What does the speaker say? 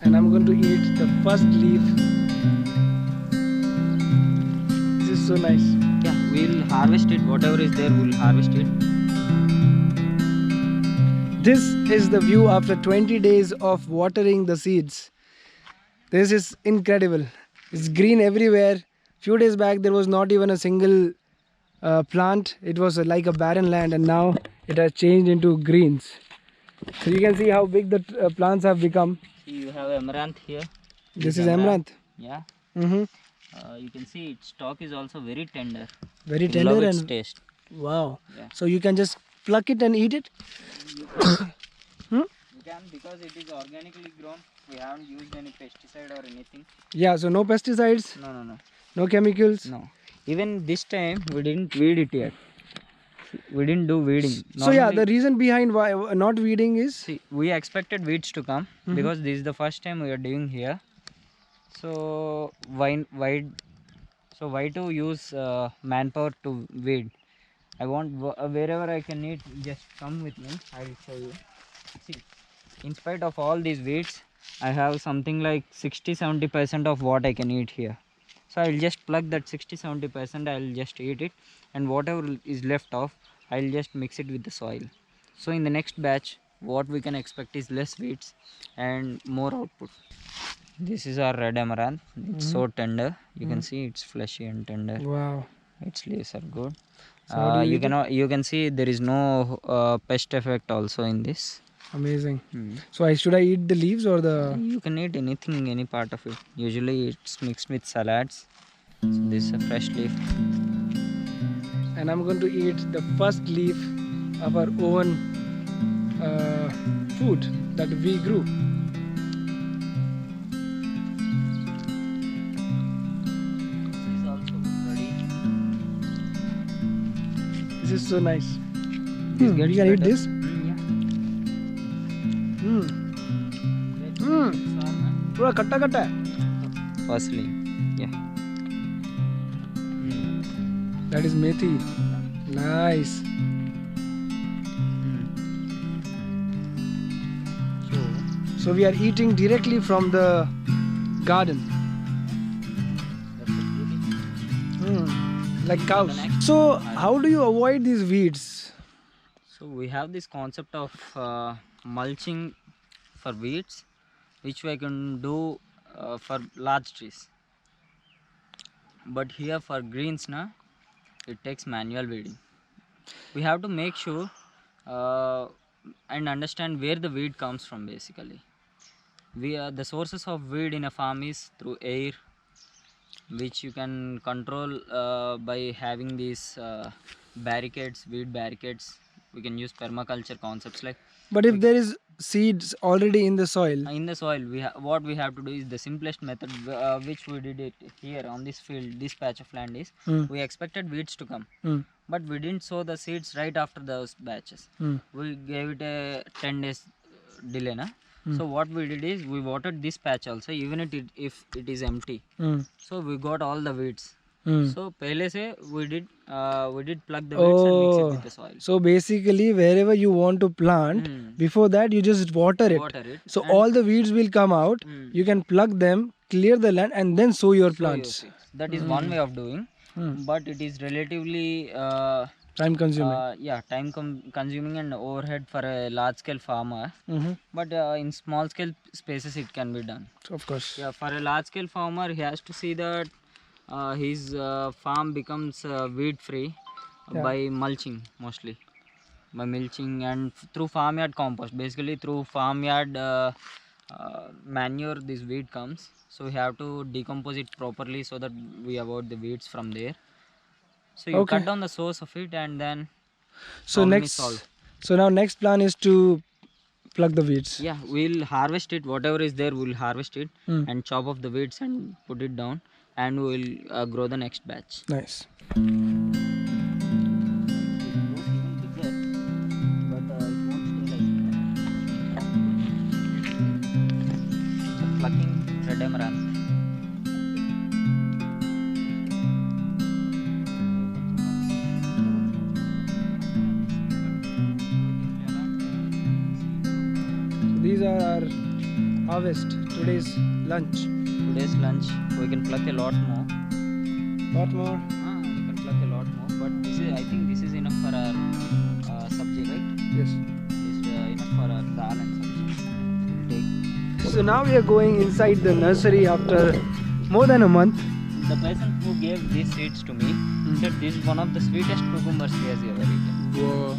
and I'm going to eat the first leaf. This is so nice. Yeah, we'll harvest it. Whatever is there, we'll harvest it. This is the view after 20 days of watering the seeds. This is incredible. It's green everywhere. Few days back there was not even a single plant. It was like a barren land, and now it has changed into greens. So you can see how big the plants have become. See, you have amaranth here. This is amaranth. Yeah. Mm-hmm. You can see its stalk is also very tender. Very You tender love its and taste. wow. Yeah. So you can just pluck it and eat it. You can, because it is organically grown. We haven't used any pesticide or anything. Yeah. So no pesticides. No. No chemicals. No. Even this time we didn't weed it yet. We didn't do weeding. So yeah, the reason behind why not weeding is, see, we expected weeds to come because this is the first time we are doing here. So why to use manpower to weed? I want wherever I can eat, just come with me. I will show you. See, in spite of all these weeds, I have something like 60-70% of what I can eat here. So I will just plug that 60-70%. I will just eat it, and whatever is left of, I will just mix it with the soil. So in the next batch, what we can expect is less weeds and more output. This is our red amaranth. It's so tender. You can see it's fleshy and tender. wow. Its leaves are good. So how do you eat it? You can see there is no pest effect also in this. Amazing. So should I eat the leaves or the? You can eat anything, any part of it. Usually it's mixed with salads. So this is a fresh leaf. And I'm going to eat the first leaf of our own food that we grew. This is also ready. This is so nice. This You gets can eat better. this. पूरा खट्टा खट्टा है. Parsley. Yeah. That is methi. Nice. So we are eating directly from the garden. That's the beauty. Like cows. So how do you avoid these weeds? So we have this concept of mulching for weeds, which we can do for large trees. But here for greens, it takes manual weeding. We have to make sure and understand where the weed comes from. Basically, the sources of weed in a farm is through air, which you can control by having these barricades, weed barricades. We can use permaculture concepts like. But if there is seeds already in the soil. In the soil, what we have to do is the simplest method, which we did it here on this field, this patch of land is. We expected weeds to come, but we didn't sow the seeds right after those batches. We gave it a 10 days delay, So what we did is we watered this patch also, even if it is empty. So we got all the weeds. So pehle se we did plug the weeds and mix it with the soil. So basically wherever you want to plant, before that you just water it. So all the weeds will come out. You can plug them, clear the land, and then sow your plants. That is one way of doing, but it is relatively Time consuming. time consuming and overhead for a large scale farmer. But in small scale spaces it can be done. Of course. Yeah, for a large scale farmer, he has to see that his farm becomes weed free by mulching, mostly by mulching and through farmyard compost. Basically through farmyard manure this weed comes, so we have to decompose it properly so that we avoid the weeds from there. So you cut down the source of it, and then so now next plan is to plug the weeds. Yeah, we'll harvest it. Whatever is there, we'll harvest it and chop off the weeds and put it down, and we'll grow the next batch. Nice. Plucking red amaranth. These are our harvest today. today's lunch? Today's lunch we can pluck a lot more. Lot more. We can pluck a lot more, but this is, I think this is enough for our subject, right? Yes. This is enough for our dal and sabji. We'll take. So now we are going inside the nursery after more than a month. The person who gave these seeds to me said this is one of the sweetest cucumbers he has ever eaten. Whoa.